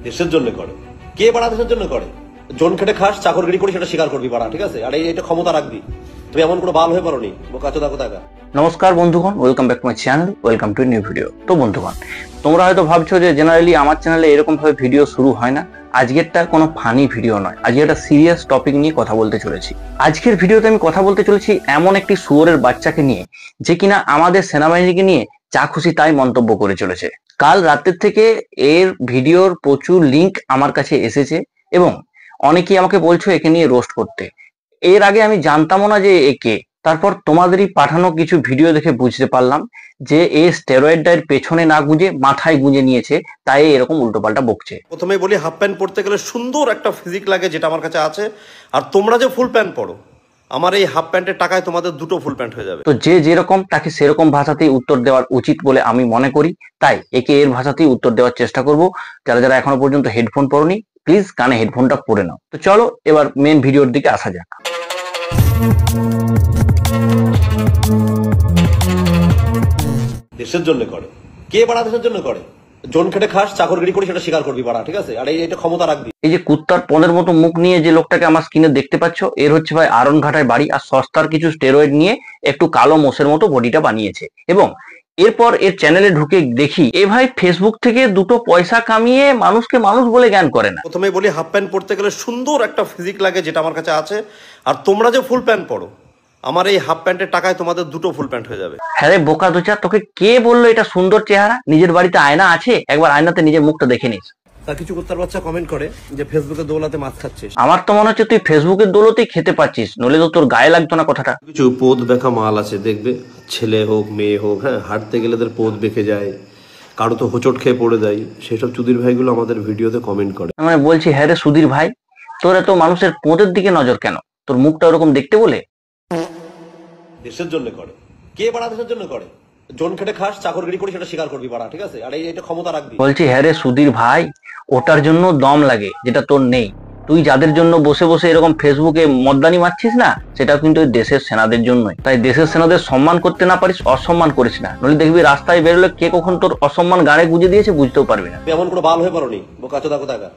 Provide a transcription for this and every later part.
দেশের জন্য করে। কে বাড়া দেশের জন্য করে? জন খেটে খাস, চাকরগিরি করি, সেটা স্বীকার করবি বাড়া, ঠিক আছে? আর এটা ক্ষমতা রাখবি। তুমি এমন কোনো বাল হয়ে পারোনি, বোকাচোদা কোথাকার। নমস্কার বন্ধুগণ, welcome back to my channel, welcome to new video. তো বন্ধুগণ, তোমরা হয়তো ভাবছো যে জেনারেলি আমার চ্যানেলে এরকম ভাবে ভিডিও শুরু হয় না। আজকেরটা কোনো ফানি ভিডিও নয়, আজকে একটা সিরিয়াস টপিক নিয়ে কথা বলতে চলেছি। আজকের ভিডিওতে আমি কথা বলতে চলেছি এমন একটি শুয়োরের বাচ্চাকে নিয়ে, যে কিনা আমাদের সেনাবাহিনীকে নিয়ে যা খুশি তাই মন্তব্য করে চলেছে। কাল রাতের থেকে এর ভিডিওর প্রচুর লিঙ্ক আমার কাছে এসেছে এবং অনেকেই আমাকে বলছো একে নিয়ে রোস্ট করতে। এর আগে আমি জানতামও না যে একে, তারপর তোমাদেরই পাঠানো কিছু ভিডিও দেখে বুঝতে পারলাম যে এ স্টেরয়েডের পেছনে না গুঁজে মাথায় গুঁজে নিয়েছে, তাই এরকম উল্টোপাল্টা বকছে। প্রথমে বলি, হাফ প্যান্ট পরতে গেলে সুন্দর একটা ফিজিক লাগে, যেটা আমার কাছে আছে। আর তোমরা যে ফুল প্যান্ট পরো, আমার এই হাফ প্যান্টের টাকায় তোমাদের দুটো ফুল প্যান্ট হয়ে যাবে। তো যে যেরকম তাকে সেরকম ভাষাতেই উত্তর দেওয়ার উচিত বলে আমি মনে করি, তাই একে এর ভাষাতেই উত্তর দেওয়ার চেষ্টা করব। যারা যারা এখনো পর্যন্ত হেডফোন পরোনি, প্লিজ কানে হেডফোনটা পরে নাও। তো চলো এবার মেন ভিডিওর দিকে আসা যাক। দেশের জন্য করে। কে বাড়া দেশের জন্য করে? জন খেটে খাস, চাকরগিরি করি, সেটা স্বীকার করবি বাড়া, ঠিক আছে? আর এটা ক্ষমতা রাখবি। এই যে কুত্তার পনের মতো মুখ নিয়ে যে লোকটাকে আমার স্ক্রিনে দেখতে পাচ্ছ, এর হচ্ছে ভাই আরনঘাটায় বাড়ি, আর সস্তার কিছু স্টেরয়েড নিয়ে একটু কালো মোষের মতো বডিটা বানিয়েছে। এবং এরপর এর চ্যানেলে ঢুকে দেখি এ ভাই ফেসবুক থেকে দুটো পয়সা কামিয়ে মানুষকে মানুষ বলে জ্ঞান করে না। প্রথমে বলি, হাফ প্যান্ট পরতে গেলে সুন্দর একটা ফিজিক লাগে, যেটা আমার কাছে আছে। আর তোমরা যে ফুল প্যান্ট পরো, আমার এই হাফ প্যান্টের টাকায় তোমাদের দুটো ফুল প্যান্ট হয়ে যাবে। হ্যাঁ রে বোকা দোচা, তোকে কে বললো এটা সুন্দর চেহারা? নিজের বাড়িতে আয়না আছে, একবার আয়নাতে নিজের মুখটা দেখে নিস। তা কিছু কুত্তার বাচ্চা কমেন্ট করে যে ফেসবুকে দৌলাতে মাছ খাচ্ছিস। আমার তো মনে হচ্ছে তুই ফেসবুকের দৌলতেই খেতে পাচ্ছিস, নইলে তো তোর গায়ে লাগতো না কথাটা। কিছু পোদ বেঁকা মাল আছে, দেখবে ছেলে হোক মেয়ে হোক, হ্যাঁ, হাঁটতে গেলে তাদের পোদ বেঁকে যায়, কারো তো হোঁচট খেয়ে পড়ে যায়। সেসব চুদির ভাইগুলো আমাদের ভিডিওতে কমেন্ট করে। মানে বলছি, হ্যাঁ রে সুধীর ভাই, তোর এত মানুষের পোঁদের দিকে নজর কেন? তোর মুখটা ওরকম দেখতে বলে? দেশের জন্য করে। কে বাড়া দেশের জন্য করে? জন খেটে খাস, চাকরগিরি করি, সেটা স্বীকার করবি বাড়া, ঠিক আছে? আর এটা ক্ষমতা রাখবি। বলছি, হ্যাঁ রে সুধীর ভাই, ওটার জন্য দম লাগে যেটা তোর নেই। তুই যাদের জন্য বসে বসে এরকম ফেসবুকে মদ্দানি মারছিস না, সেটা কিন্তু ওই দেশের সেনাদের জন্যই। তাই দেশের সেনাদের সম্মান করতে না পারিস, অসম্মান করিস না, নইলে দেখবি রাস্তায় বেরোলে কে কখন তোর অসম্মান গাড়ে গুঁজে দিয়েছে বুঝতেও পারবি না। তুমি এমন কোনো বাল হয়ে পারোনি, বোকাচোদা কোথাকার।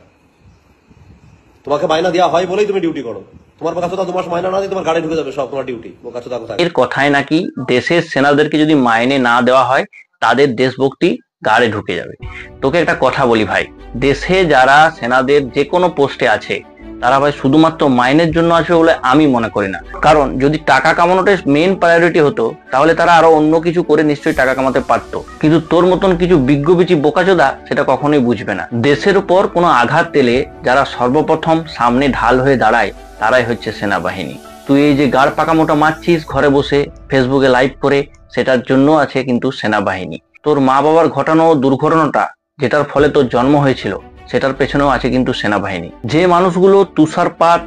তোমাকে মাইনা দেওয়া হয় বলেই তুমি ডিউটি করো। তোমার বোকাচোদা 2 মাস মাইনা না দিয়ে তোমার গাড়ি ঢুকে যাবে সব তোমার ডিউটি, বোকাচোদা কোথাকার। এর কথায় নাকি দেশের সেনাদেরকে যদি মাইনে না দেওয়া হয়, তাদের দেশভক্তি গাড়ে ঢুকে যাবে। তোকে একটা কথা বলি ভাই, দেশে যারা সেনাদের যে কোনো পোস্টে আছে, তারা ভাই শুধুমাত্র মাইনের জন্য আছে বলে আমি মনে করি না। কারণ যদি টাকা কামানোটা মেন প্রায়োরিটি হতো, তাহলে তারা আরো অন্য কিছু করে নিশ্চয়ই টাকা কামাতে পারতো। কিন্তু তোর মতন কিছু বিজ্ঞবিচি বোকাচোদা সেটা কখনোই বুঝবে না। দেশের উপর কোনো আঘাত পেলে যারা সর্বপ্রথম সামনে ঢাল হয়ে দাঁড়ায়, তারাই হচ্ছে সেনাবাহিনী। তুই এই যে গাড় পাকা মোটা মারছিস ঘরে বসে ফেসবুকে লাইভ করে, সেটার জন্য আছে কিন্তু সেনাবাহিনী। তোর মা বাবার ঘটানো দুর্ঘটনাটা, যেটার ফলে তোর জন্ম হয়েছিল, সেটার পেছনেও আছে কিন্তু সেনাবাহিনী। যে মানুষগুলো তুষারপাত,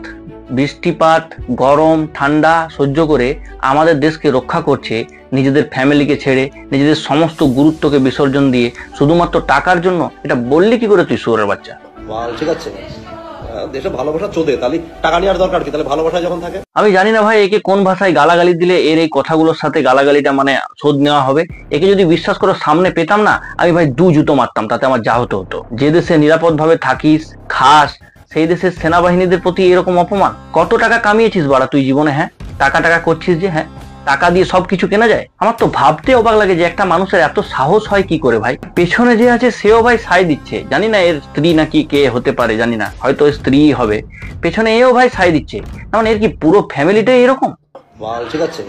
বৃষ্টিপাত, গরম, ঠান্ডা সহ্য করে আমাদের দেশকে রক্ষা করছে, নিজেদের ফ্যামিলিকে ছেড়ে, নিজেদের সমস্ত গুরুত্বকে বিসর্জন দিয়ে শুধুমাত্র টাকার জন্য, এটা বললি কি করে তুই শুয়োরের বাচ্চা? ঠিক আছে, দেশে ভালোবাসা চোদে, তাহলে টাকা নেওয়ার দরকার কি? তাহলে ভালোবাসা যখন থাকে। আমি জানি না ভাই একে কোন ভাষায় গালাগালি দিলে এর এই কথাগুলোর সাথে গালাগালিটা মানে শোধ নেওয়া হবে। একে যদি বিশ্বাস করে সামনে পেতাম না, আমি ভাই 2 জুতো মারতাম, তাতে আমার যা হতো হতো। যে দেশে নিরাপদ ভাবে থাকিস, খাস, সেই দেশের সেনাবাহিনীদের প্রতি এরকম অপমান। কত টাকা কামিয়েছিস বাড়া তুই জীবনে? হ্যাঁ, টাকা করছিস যে, হ্যাঁ, টাকা দিয়ে সবকিছু কেনা যায়? আমার তো ভাবতে অবাক লাগে যে একটা মানুষের এত সাহস হয় কি করে ভাই। পেছনে যে আছে সেও ভাই সাই দিচ্ছে, জানি না এর স্ত্রী নাকি কে হতে পারে, জানি না, হয়তো স্ত্রী হবে। পেছনে এও ভাই সাই দিচ্ছে, মানে এর কি পুরো ফ্যামিলিটাই এরকম? ঠিক আছে,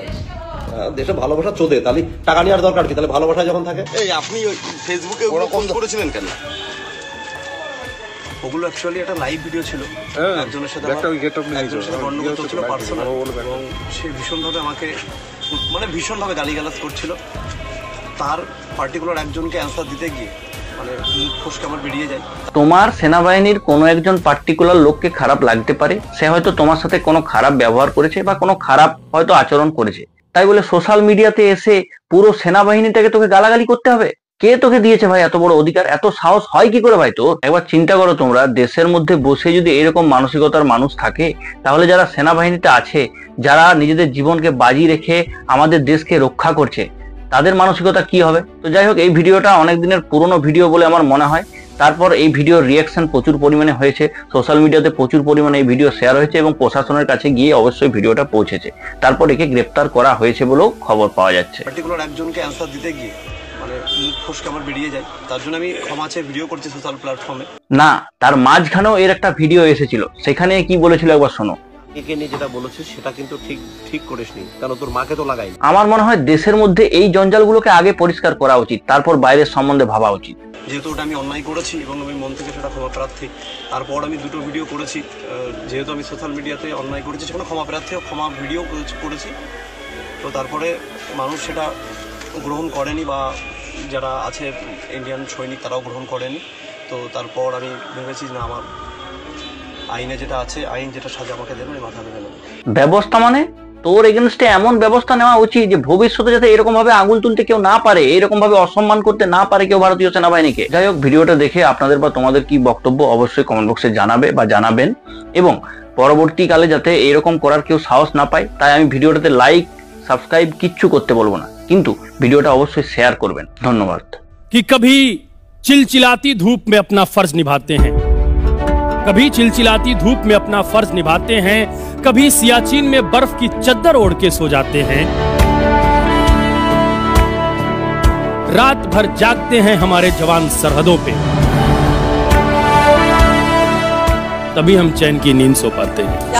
দেশে ভালোবাসা চোদে, তাহলে টাকা নেওয়ার দরকার কি? তাহলে ভালোবাসা যখন থাকে। এই আপনি ওই ফেসবুকে ওরকম করেছিলেন কেন? ওগুলো অ্যাকচুয়ালি একটা লাইভ ভিডিও ছিল, একজনের সাথে গন্ডগোল চলছিল পার্সোনাল, এবং সে ভীষণভাবে আমাকে মানে ভীষণভাবে গালিগালাজ করছিল। তার পার্টিকুলার একজনকে অ্যান্সার দিতে গিয়ে মানে মুখ ফসকে আমার বেরিয়ে যায়। তোমার সেনাবাহিনীর কোনো একজন পার্টিকুলার লোককে খারাপ লাগতে পারে, সে হয়তো তোমার সাথে কোনো খারাপ ব্যবহার করেছে বা কোনো খারাপ হয়তো আচরণ করেছে, তাই বলে সোশ্যাল মিডিয়াতে এসে পুরো সেনাবাহিনীটাকে তোকে গালাগালি করতে হবে? কে তোকে দিয়েছে ভাই এত বড় অধিকার? এত সাহস হয় কি করে ভাই তোর? একবার চিন্তা করো তোমরা, দেশের মধ্যে বসে যদি এরকম মানসিকতার মানুষ থাকে, তাহলে যারা সেনাবাহিনীতে আছে, যারা নিজেদের জীবনকে বাজি রেখে আমাদের দেশকে রক্ষা করছে, তাদের মানসিকতা কি হবে। তো যাই হোক, এই ভিডিওটা অনেক দিনের পুরনো ভিডিও বলে আমার মনে হয়। তারপর এই ভিডিওর রিয়াকশন প্রচুর পরিমাণে হয়েছে, সোশ্যাল মিডিয়াতে প্রচুর পরিমাণে এই ভিডিও শেয়ার হয়েছে এবং প্রশাসনের কাছে গিয়ে অবশ্যই ভিডিওটা পৌঁছেছে। তারপর একে গ্রেপ্তার করা হয়েছে বলেও খবর পাওয়া যাচ্ছে। পার্টিকুলার একজনকে অ্যান্সার দিতে গিয়ে মানে মুখ ফসকে আমার বেরিয়ে যায়, তার জন্য আমি ক্ষমা চেয়ে ভিডিও করছি সোশ্যাল প্ল্যাটফর্মে। না, তার মাঝখানেও এর একটা ভিডিও এসেছিল, সেখানে কি বলেছিল একবার শোনো। একে নিয়ে যেটা বলেছিস সেটা কিন্তু ঠিক করিসনি, কারণ তোর মাকে তো লাগাই। আমার মনে হয় দেশের মধ্যে এই জঞ্জালগুলোকে আগে পরিষ্কার করা উচিত, তারপর বাইরের সম্বন্ধে ভাবা উচিত। যেহেতু ওটা আমি অন্যায় করেছি এবং আমি মন থেকে সেটা ক্ষমা প্রার্থী। তারপর আমি দুটো ভিডিও করেছি, যেহেতু আমি সোশ্যাল মিডিয়াতে অন্যায় করেছি সেখানে ক্ষমা প্রার্থী ক্ষমা ভিডিও করেছি। তো তারপরে মানুষ সেটা গ্রহণ করেনি, বা যারা আছে ইন্ডিয়ান সৈনিক তারাও গ্রহণ করেনি। তো তারপর আমি ভেবেছি না, আমার আইনে যেটা আছে, আইন যেটা সাজা আমাকে দেবে আমি মাথা দেবে না। ব্যবস্থা মানে তোর এগেনস্টে এমন ব্যবস্থা নেওয়া উচিত যে ভবিষ্যতে যাতে এরকম ভাবে আঙুল তুলতে কেউ না পারে, এরকম ভাবে অসম্মান করতে না পারে কেউ ভারতীয় সেনাবাহিনীকে। যাই হোক, ভিডিওটা দেখে আপনাদের বা তোমাদের কি বক্তব্য অবশ্যই কমেন্ট বক্সে জানাবে বা জানাবেন, এবং পরবর্তীকালে যাতে এরকম করার কেউ সাহস না পায় তাই আমি ভিডিওটাতে লাইক সাবস্ক্রাইব কিচ্ছু করতে বলবো না, কিন্তু ভিডিওটা অবশ্যই শেয়ার করবেন। ধন্যবাদ। कि कभी चिलचिलाती धूप में अपना फर्ज निभाते हैं, कभी चिलचिलाती धूप में अपना फर्ज निभाते हैं, कभी सियाचिन में बर्फ की चद्दर ओढ़ के सो जाते हैं, रात भर जागते हैं हमारे जवान सरहदों पे, तभी हम चैन की नींद सो पाते हैं।